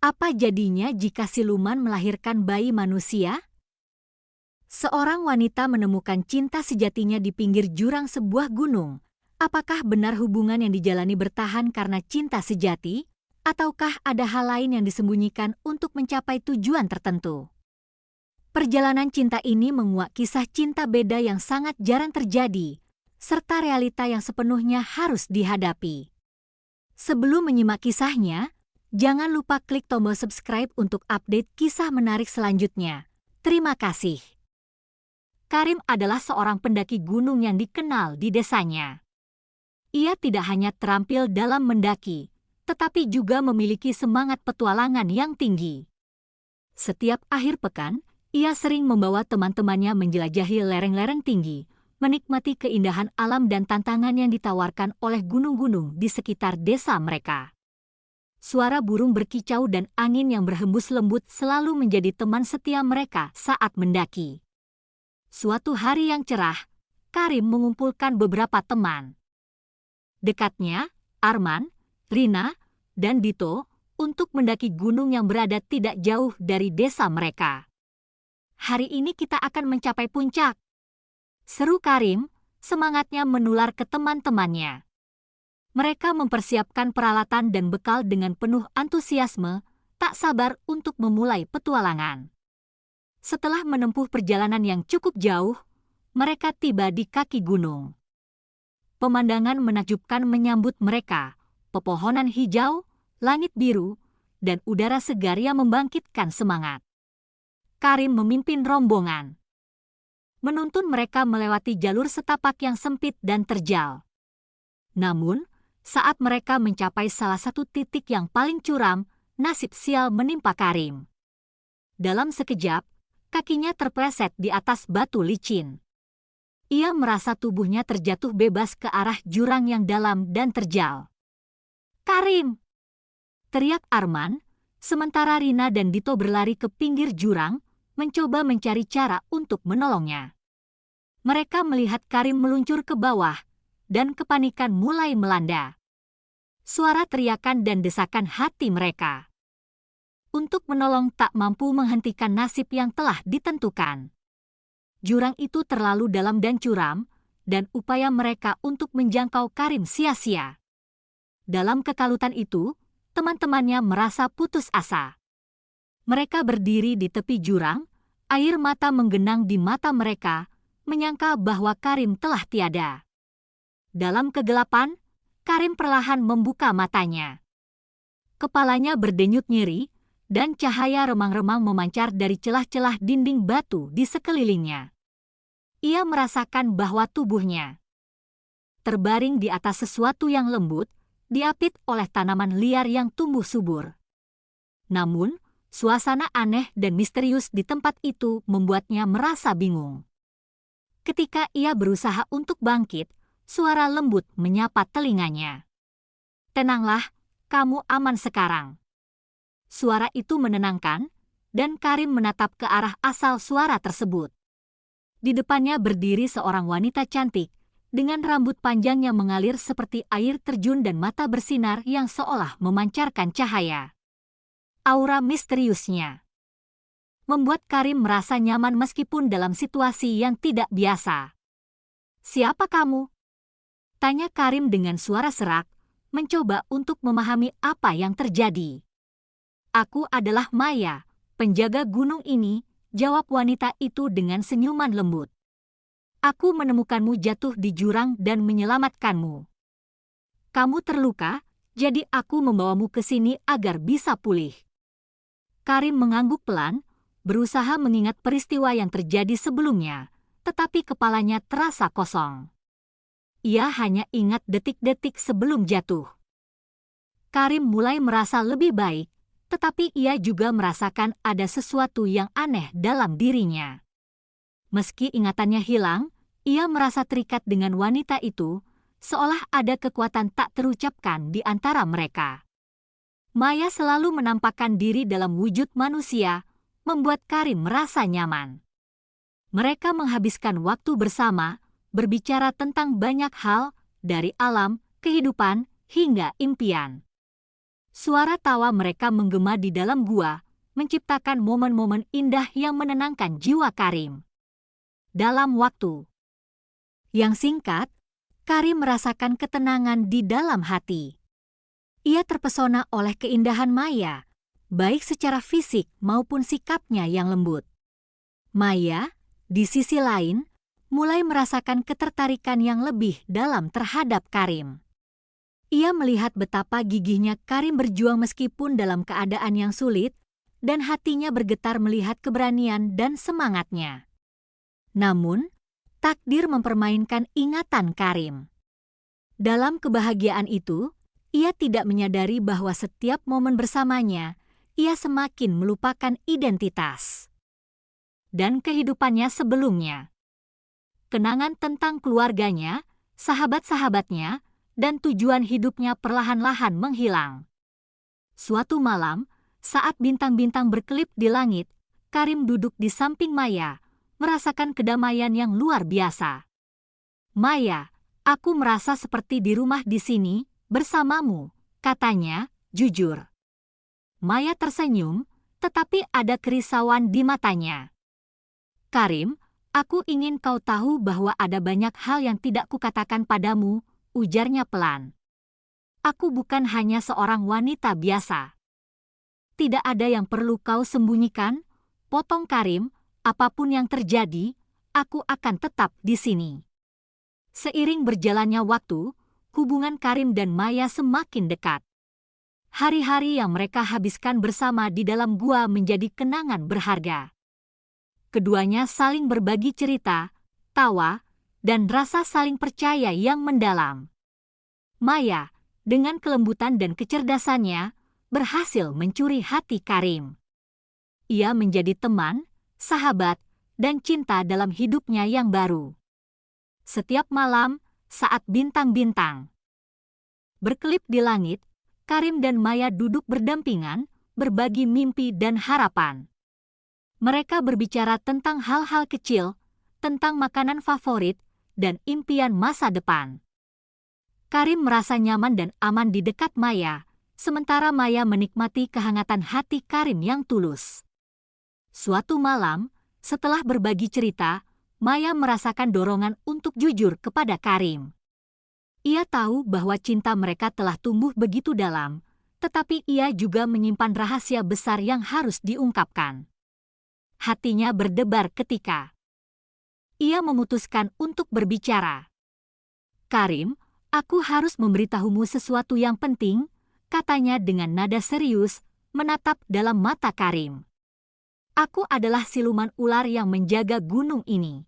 Apa jadinya jika siluman melahirkan bayi manusia? Seorang wanita menemukan cinta sejatinya di pinggir jurang sebuah gunung. Apakah benar hubungan yang dijalani bertahan karena cinta sejati? Ataukah ada hal lain yang disembunyikan untuk mencapai tujuan tertentu? Perjalanan cinta ini menguak kisah cinta beda yang sangat jarang terjadi, serta realita yang sepenuhnya harus dihadapi. Sebelum menyimak kisahnya, jangan lupa klik tombol subscribe untuk update kisah menarik selanjutnya. Terima kasih. Karim adalah seorang pendaki gunung yang dikenal di desanya. Ia tidak hanya terampil dalam mendaki, tetapi juga memiliki semangat petualangan yang tinggi. Setiap akhir pekan, ia sering membawa teman-temannya menjelajahi lereng-lereng tinggi, menikmati keindahan alam dan tantangan yang ditawarkan oleh gunung-gunung di sekitar desa mereka. Suara burung berkicau dan angin yang berhembus lembut selalu menjadi teman setia mereka saat mendaki. Suatu hari yang cerah, Karim mengumpulkan beberapa teman dekatnya, Arman, Rina, dan Dito, untuk mendaki gunung yang berada tidak jauh dari desa mereka. Hari ini kita akan mencapai puncak, seru Karim, semangatnya menular ke teman-temannya. Mereka mempersiapkan peralatan dan bekal dengan penuh antusiasme, tak sabar untuk memulai petualangan. Setelah menempuh perjalanan yang cukup jauh, mereka tiba di kaki gunung. Pemandangan menakjubkan menyambut mereka, pepohonan hijau, langit biru, dan udara segar yang membangkitkan semangat. Karim memimpin rombongan, menuntun mereka melewati jalur setapak yang sempit dan terjal. Namun, saat mereka mencapai salah satu titik yang paling curam, nasib sial menimpa Karim. Dalam sekejap, kakinya terpleset di atas batu licin. Ia merasa tubuhnya terjatuh bebas ke arah jurang yang dalam dan terjal. "Karim!" teriak Arman, sementara Rina dan Dito berlari ke pinggir jurang, mencoba mencari cara untuk menolongnya. Mereka melihat Karim meluncur ke bawah, dan kepanikan mulai melanda. Suara teriakan dan desakan hati mereka untuk menolong tak mampu menghentikan nasib yang telah ditentukan. Jurang itu terlalu dalam dan curam, dan upaya mereka untuk menjangkau Karim sia-sia. Dalam kekalutan itu, teman-temannya merasa putus asa. Mereka berdiri di tepi jurang, air mata menggenang di mata mereka, menyangka bahwa Karim telah tiada. Dalam kegelapan, Karim perlahan membuka matanya. Kepalanya berdenyut nyeri, dan cahaya remang-remang memancar dari celah-celah dinding batu di sekelilingnya. Ia merasakan bahwa tubuhnya terbaring di atas sesuatu yang lembut, diapit oleh tanaman liar yang tumbuh subur. Namun, suasana aneh dan misterius di tempat itu membuatnya merasa bingung. Ketika ia berusaha untuk bangkit, suara lembut menyapa telinganya. "Tenanglah, kamu aman sekarang." Suara itu menenangkan, dan Karim menatap ke arah asal suara tersebut. Di depannya berdiri seorang wanita cantik, dengan rambut panjang yang mengalir seperti air terjun dan mata bersinar yang seolah memancarkan cahaya. Aura misteriusnya membuat Karim merasa nyaman meskipun dalam situasi yang tidak biasa. "Siapa kamu?" tanya Karim dengan suara serak, mencoba untuk memahami apa yang terjadi. "Aku adalah Maya, penjaga gunung ini," jawab wanita itu dengan senyuman lembut. "Aku menemukanmu jatuh di jurang dan menyelamatkanmu. Kamu terluka, jadi aku membawamu ke sini agar bisa pulih." Karim mengangguk pelan, berusaha mengingat peristiwa yang terjadi sebelumnya, tetapi kepalanya terasa kosong. Ia hanya ingat detik-detik sebelum jatuh. Karim mulai merasa lebih baik, tetapi ia juga merasakan ada sesuatu yang aneh dalam dirinya. Meski ingatannya hilang, ia merasa terikat dengan wanita itu, seolah ada kekuatan tak terucapkan di antara mereka. Maya selalu menampakkan diri dalam wujud manusia, membuat Karim merasa nyaman. Mereka menghabiskan waktu bersama, berbicara tentang banyak hal, dari alam, kehidupan, hingga impian. Suara tawa mereka menggema di dalam gua, menciptakan momen-momen indah yang menenangkan jiwa Karim. Dalam waktu yang singkat, Karim merasakan ketenangan di dalam hati. Ia terpesona oleh keindahan Maya, baik secara fisik maupun sikapnya yang lembut. Maya, di sisi lain, mulai merasakan ketertarikan yang lebih dalam terhadap Karim. Ia melihat betapa gigihnya Karim berjuang meskipun dalam keadaan yang sulit, dan hatinya bergetar melihat keberanian dan semangatnya. Namun, takdir mempermainkan ingatan Karim. Dalam kebahagiaan itu, ia tidak menyadari bahwa setiap momen bersamanya, ia semakin melupakan identitas dan kehidupannya sebelumnya. Kenangan tentang keluarganya, sahabat-sahabatnya, dan tujuan hidupnya perlahan-lahan menghilang. Suatu malam, saat bintang-bintang berkelip di langit, Karim duduk di samping Maya, merasakan kedamaian yang luar biasa. "Maya, aku merasa seperti di rumah di sini, bersamamu," katanya, jujur. Maya tersenyum, tetapi ada kerisauan di matanya. "Karim, aku ingin kau tahu bahwa ada banyak hal yang tidak kukatakan padamu," ujarnya pelan. "Aku bukan hanya seorang wanita biasa." "Tidak ada yang perlu kau sembunyikan," potong Karim, "apapun yang terjadi, aku akan tetap di sini." Seiring berjalannya waktu, hubungan Karim dan Maya semakin dekat. Hari-hari yang mereka habiskan bersama di dalam gua menjadi kenangan berharga. Keduanya saling berbagi cerita, tawa, dan rasa saling percaya yang mendalam. Maya, dengan kelembutan dan kecerdasannya, berhasil mencuri hati Karim. Ia menjadi teman, sahabat, dan cinta dalam hidupnya yang baru. Setiap malam, saat bintang-bintang berkelip di langit, Karim dan Maya duduk berdampingan, berbagi mimpi dan harapan. Mereka berbicara tentang hal-hal kecil, tentang makanan favorit, dan impian masa depan. Karim merasa nyaman dan aman di dekat Maya, sementara Maya menikmati kehangatan hati Karim yang tulus. Suatu malam, setelah berbagi cerita, Maya merasakan dorongan untuk jujur kepada Karim. Ia tahu bahwa cinta mereka telah tumbuh begitu dalam, tetapi ia juga menyimpan rahasia besar yang harus diungkapkan. Hatinya berdebar ketika ia memutuskan untuk berbicara. "Karim, aku harus memberitahumu sesuatu yang penting," katanya dengan nada serius, menatap dalam mata Karim. "Aku adalah siluman ular yang menjaga gunung ini."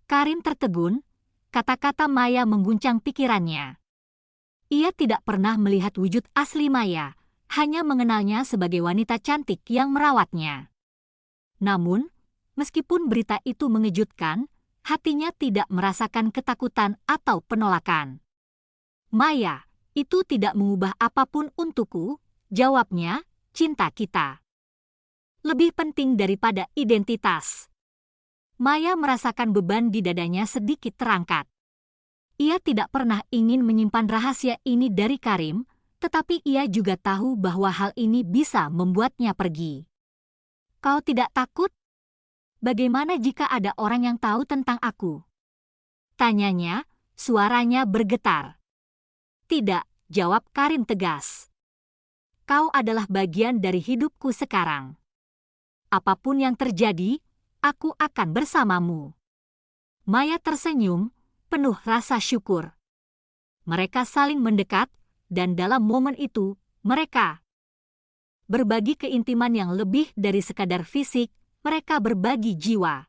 Karim tertegun, kata-kata Maya mengguncang pikirannya. Ia tidak pernah melihat wujud asli Maya, hanya mengenalnya sebagai wanita cantik yang merawatnya. Namun, meskipun berita itu mengejutkan, hatinya tidak merasakan ketakutan atau penolakan. "Maya, itu tidak mengubah apapun untukku," jawabnya, "cinta kita lebih penting daripada identitas." Maya merasakan beban di dadanya sedikit terangkat. Ia tidak pernah ingin menyimpan rahasia ini dari Karim, tetapi ia juga tahu bahwa hal ini bisa membuatnya pergi. "Kau tidak takut? Bagaimana jika ada orang yang tahu tentang aku?" tanyanya, suaranya bergetar. "Tidak," jawab Karim tegas. "Kau adalah bagian dari hidupku sekarang. Apapun yang terjadi, aku akan bersamamu." Maya tersenyum, penuh rasa syukur. Mereka saling mendekat, dan dalam momen itu, mereka berbagi keintiman yang lebih dari sekadar fisik, mereka berbagi jiwa.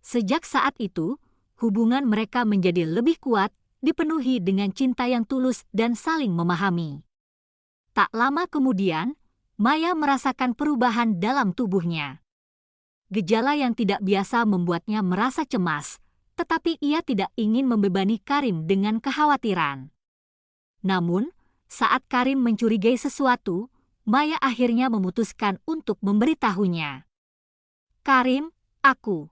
Sejak saat itu, hubungan mereka menjadi lebih kuat, dipenuhi dengan cinta yang tulus dan saling memahami. Tak lama kemudian, Maya merasakan perubahan dalam tubuhnya. Gejala yang tidak biasa membuatnya merasa cemas, tetapi ia tidak ingin membebani Karim dengan kekhawatiran. Namun, saat Karim mencurigai sesuatu, Maya akhirnya memutuskan untuk memberitahunya. "Karim, aku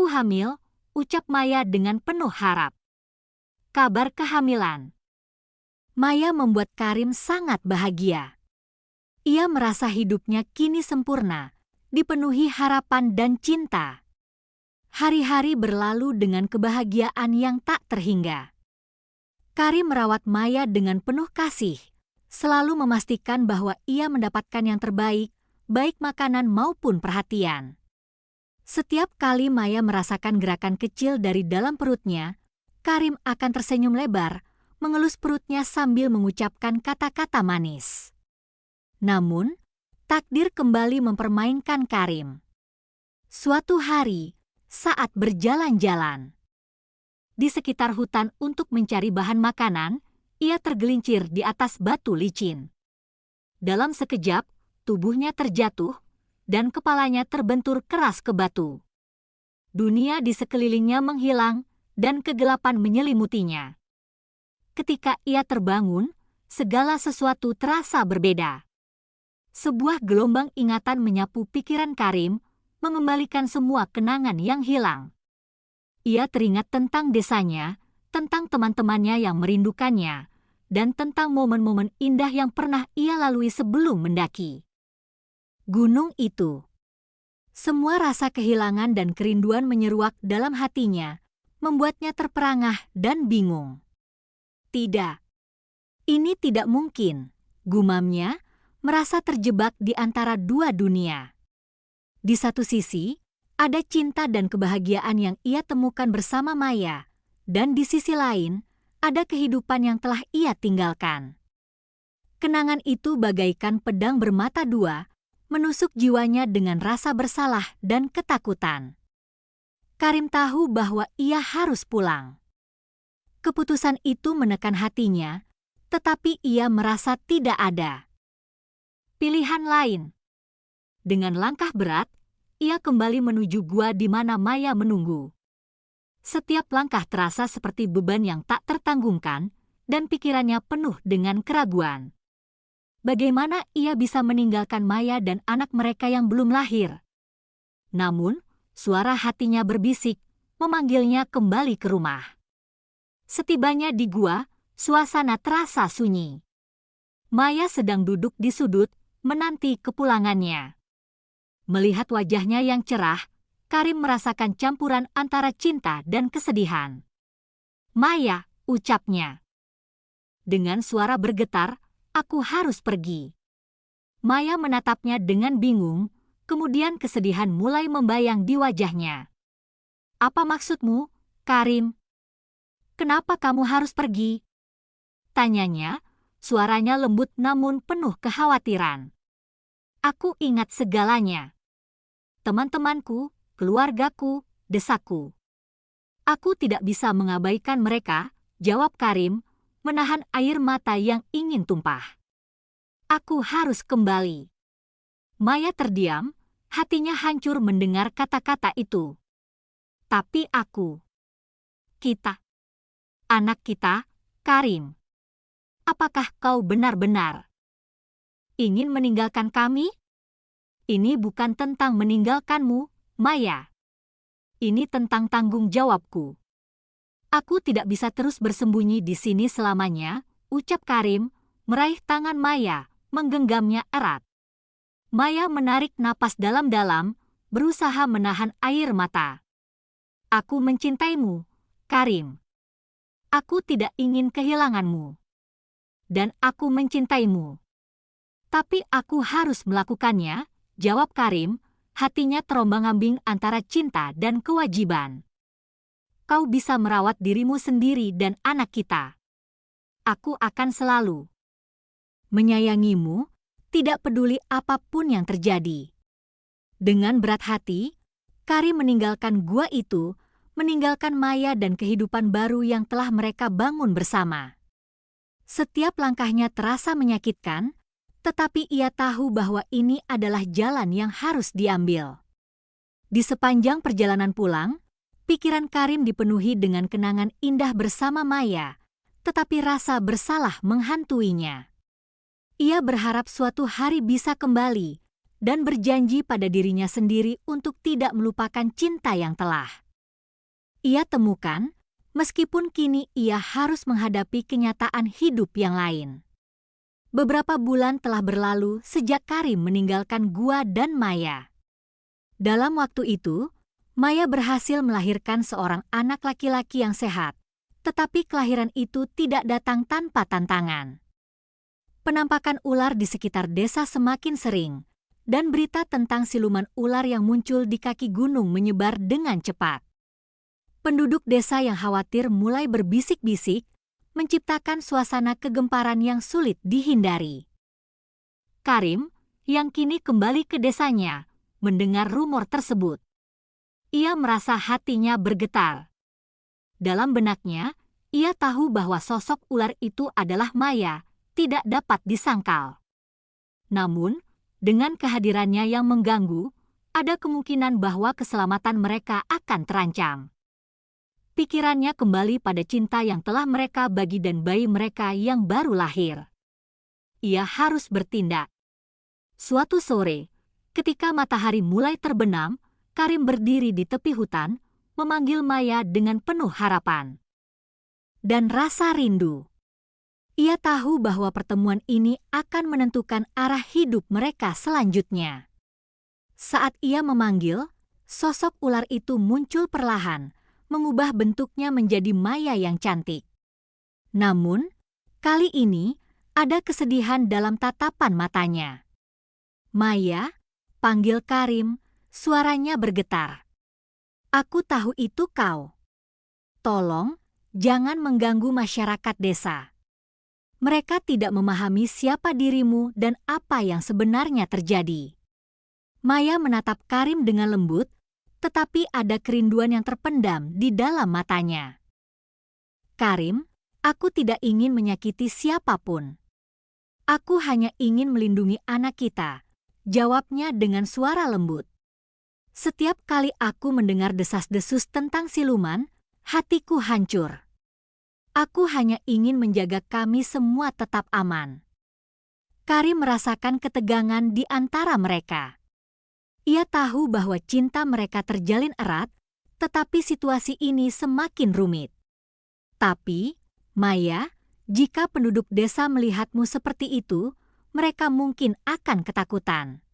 hamil," ucap Maya dengan penuh harap. "Kabar kehamilan?" Maya membuat Karim sangat bahagia. Ia merasa hidupnya kini sempurna, dipenuhi harapan dan cinta. Hari-hari berlalu dengan kebahagiaan yang tak terhingga. Karim merawat Maya dengan penuh kasih, selalu memastikan bahwa ia mendapatkan yang terbaik, baik makanan maupun perhatian. Setiap kali Maya merasakan gerakan kecil dari dalam perutnya, Karim akan tersenyum lebar, mengelus perutnya sambil mengucapkan kata-kata manis. Namun, takdir kembali mempermainkan Karim. Suatu hari, saat berjalan-jalan di sekitar hutan untuk mencari bahan makanan, ia tergelincir di atas batu licin. Dalam sekejap, tubuhnya terjatuh dan kepalanya terbentur keras ke batu. Dunia di sekelilingnya menghilang dan kegelapan menyelimutinya. Ketika ia terbangun, segala sesuatu terasa berbeda. Sebuah gelombang ingatan menyapu pikiran Karim, mengembalikan semua kenangan yang hilang. Ia teringat tentang desanya, tentang teman-temannya yang merindukannya, dan tentang momen-momen indah yang pernah ia lalui sebelum mendaki gunung itu. Semua rasa kehilangan dan kerinduan menyeruak dalam hatinya, membuatnya terperangah dan bingung. Tidak, ini tidak mungkin, gumamnya, merasa terjebak di antara dua dunia. Di satu sisi, ada cinta dan kebahagiaan yang ia temukan bersama Maya, dan di sisi lain, ada kehidupan yang telah ia tinggalkan. Kenangan itu bagaikan pedang bermata dua, menusuk jiwanya dengan rasa bersalah dan ketakutan. Karim tahu bahwa ia harus pulang. Keputusan itu menekan hatinya, tetapi ia merasa tidak ada pilihan lain. Dengan langkah berat, ia kembali menuju gua di mana Maya menunggu. Setiap langkah terasa seperti beban yang tak tertanggungkan, dan pikirannya penuh dengan keraguan. Bagaimana ia bisa meninggalkan Maya dan anak mereka yang belum lahir? Namun, suara hatinya berbisik, memanggilnya kembali ke rumah. Setibanya di gua, suasana terasa sunyi. Maya sedang duduk di sudut, menanti kepulangannya. Melihat wajahnya yang cerah, Karim merasakan campuran antara cinta dan kesedihan. "Maya," ucapnya. Dengan suara bergetar, "Aku harus pergi." Maya menatapnya dengan bingung, kemudian kesedihan mulai membayang di wajahnya. "Apa maksudmu, Karim? Kenapa kamu harus pergi?" tanyanya, suaranya lembut namun penuh kekhawatiran. "Aku ingat segalanya. Teman-temanku, keluargaku, desakku. Aku tidak bisa mengabaikan mereka," jawab Karim, menahan air mata yang ingin tumpah. "Aku harus kembali." Maya terdiam, hatinya hancur mendengar kata-kata itu. "Tapi kita, anak kita, Karim. Apakah kau benar-benar ingin meninggalkan kami?" "Ini bukan tentang meninggalkanmu, Maya. Ini tentang tanggung jawabku. Aku tidak bisa terus bersembunyi di sini selamanya," ucap Karim, meraih tangan Maya, menggenggamnya erat. Maya menarik napas dalam-dalam, berusaha menahan air mata. "Aku mencintaimu, Karim. Aku tidak ingin kehilanganmu. Dan aku mencintaimu. Tapi aku harus melakukannya," jawab Karim, hatinya terombang-ambing antara cinta dan kewajiban. "Kau bisa merawat dirimu sendiri dan anak kita. Aku akan selalu menyayangimu, tidak peduli apapun yang terjadi." Dengan berat hati, Karim meninggalkan gua itu, meninggalkan Maya dan kehidupan baru yang telah mereka bangun bersama. Setiap langkahnya terasa menyakitkan, tetapi ia tahu bahwa ini adalah jalan yang harus diambil. Di sepanjang perjalanan pulang, pikiran Karim dipenuhi dengan kenangan indah bersama Maya, tetapi rasa bersalah menghantuinya. Ia berharap suatu hari bisa kembali dan berjanji pada dirinya sendiri untuk tidak melupakan cinta yang telah ia temukan, meskipun kini ia harus menghadapi kenyataan hidup yang lain. Beberapa bulan telah berlalu sejak Karim meninggalkan Gua dan Maya. Dalam waktu itu, Maya berhasil melahirkan seorang anak laki-laki yang sehat, tetapi kelahiran itu tidak datang tanpa tantangan. Penampakan ular di sekitar desa semakin sering, dan berita tentang siluman ular yang muncul di kaki gunung menyebar dengan cepat. Penduduk desa yang khawatir mulai berbisik-bisik, menciptakan suasana kegemparan yang sulit dihindari. Karim, yang kini kembali ke desanya, mendengar rumor tersebut. Ia merasa hatinya bergetar. Dalam benaknya, ia tahu bahwa sosok ular itu adalah Maya, tidak dapat disangkal. Namun, dengan kehadirannya yang mengganggu, ada kemungkinan bahwa keselamatan mereka akan terancam. Pikirannya kembali pada cinta yang telah mereka bagi dan bayi mereka yang baru lahir. Ia harus bertindak. Suatu sore, ketika matahari mulai terbenam, Karim berdiri di tepi hutan, memanggil Maya dengan penuh harapan dan rasa rindu. Ia tahu bahwa pertemuan ini akan menentukan arah hidup mereka selanjutnya. Saat ia memanggil, sosok ular itu muncul perlahan, mengubah bentuknya menjadi Maya yang cantik. Namun, kali ini ada kesedihan dalam tatapan matanya. "Maya," panggil Karim, suaranya bergetar. "Aku tahu itu kau. Tolong, jangan mengganggu masyarakat desa. Mereka tidak memahami siapa dirimu dan apa yang sebenarnya terjadi." Maya menatap Karim dengan lembut, tetapi ada kerinduan yang terpendam di dalam matanya. "Karim, aku tidak ingin menyakiti siapapun. Aku hanya ingin melindungi anak kita," jawabnya dengan suara lembut. "Setiap kali aku mendengar desas-desus tentang siluman, hatiku hancur. Aku hanya ingin menjaga kami semua tetap aman." Karim merasakan ketegangan di antara mereka. Ia tahu bahwa cinta mereka terjalin erat, tetapi situasi ini semakin rumit. "Tapi, Maya, jika penduduk desa melihatmu seperti itu, mereka mungkin akan ketakutan.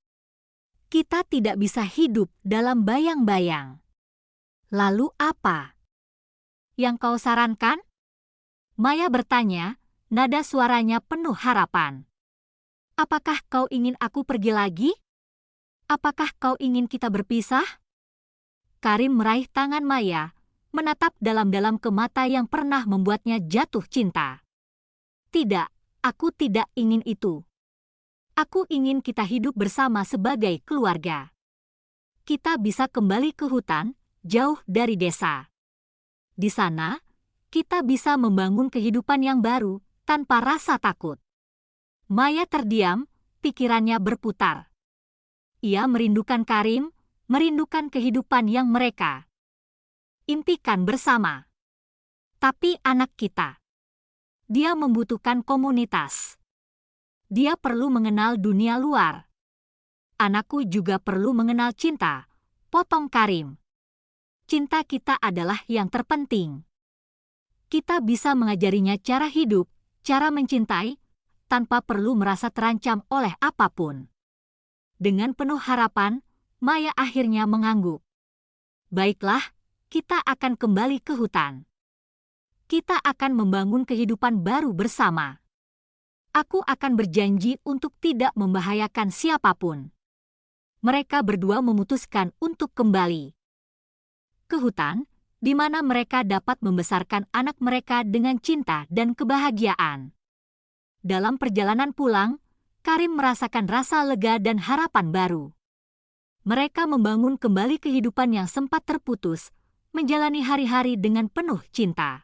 Kita tidak bisa hidup dalam bayang-bayang." "Lalu apa yang kau sarankan?" Maya bertanya, nada suaranya penuh harapan. "Apakah kau ingin aku pergi lagi? Apakah kau ingin kita berpisah?" Karim meraih tangan Maya, menatap dalam-dalam ke mata yang pernah membuatnya jatuh cinta. "Tidak, aku tidak ingin itu. Aku ingin kita hidup bersama sebagai keluarga. Kita bisa kembali ke hutan, jauh dari desa. Di sana, kita bisa membangun kehidupan yang baru tanpa rasa takut." Maya terdiam, pikirannya berputar. Ia merindukan Karim, merindukan kehidupan yang mereka impikan bersama. Tapi anak kita, dia membutuhkan komunitas. Dia perlu mengenal dunia luar. "Anakku juga perlu mengenal cinta," potong Karim. "Cinta kita adalah yang terpenting. Kita bisa mengajarinya cara hidup, cara mencintai, tanpa perlu merasa terancam oleh apapun." Dengan penuh harapan, Maya akhirnya mengangguk. "Baiklah, kita akan kembali ke hutan. Kita akan membangun kehidupan baru bersama. Aku akan berjanji untuk tidak membahayakan siapapun." Mereka berdua memutuskan untuk kembali ke hutan, di mana mereka dapat membesarkan anak mereka dengan cinta dan kebahagiaan. Dalam perjalanan pulang, Karim merasakan rasa lega dan harapan baru. Mereka membangun kembali kehidupan yang sempat terputus, menjalani hari-hari dengan penuh cinta.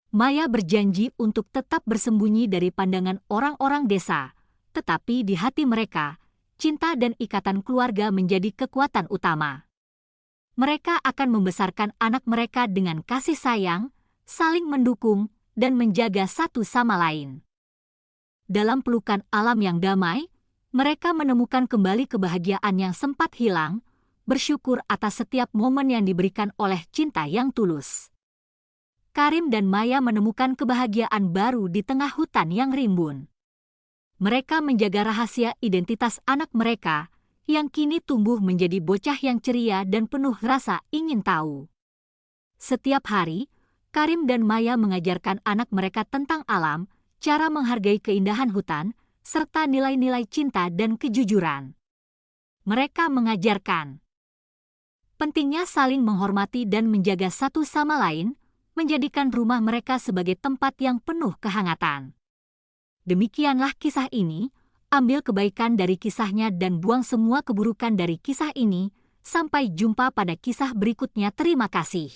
Maya berjanji untuk tetap bersembunyi dari pandangan orang-orang desa, tetapi di hati mereka, cinta dan ikatan keluarga menjadi kekuatan utama. Mereka akan membesarkan anak mereka dengan kasih sayang, saling mendukung, dan menjaga satu sama lain. Dalam pelukan alam yang damai, mereka menemukan kembali kebahagiaan yang sempat hilang, bersyukur atas setiap momen yang diberikan oleh cinta yang tulus. Karim dan Maya menemukan kebahagiaan baru di tengah hutan yang rimbun. Mereka menjaga rahasia identitas anak mereka yang kini tumbuh menjadi bocah yang ceria dan penuh rasa ingin tahu. Setiap hari, Karim dan Maya mengajarkan anak mereka tentang alam, cara menghargai keindahan hutan, serta nilai-nilai cinta dan kejujuran. Mereka mengajarkan pentingnya saling menghormati dan menjaga satu sama lain, menjadikan rumah mereka sebagai tempat yang penuh kehangatan. Demikianlah kisah ini, ambil kebaikan dari kisahnya dan buang semua keburukan dari kisah ini. Sampai jumpa pada kisah berikutnya. Terima kasih.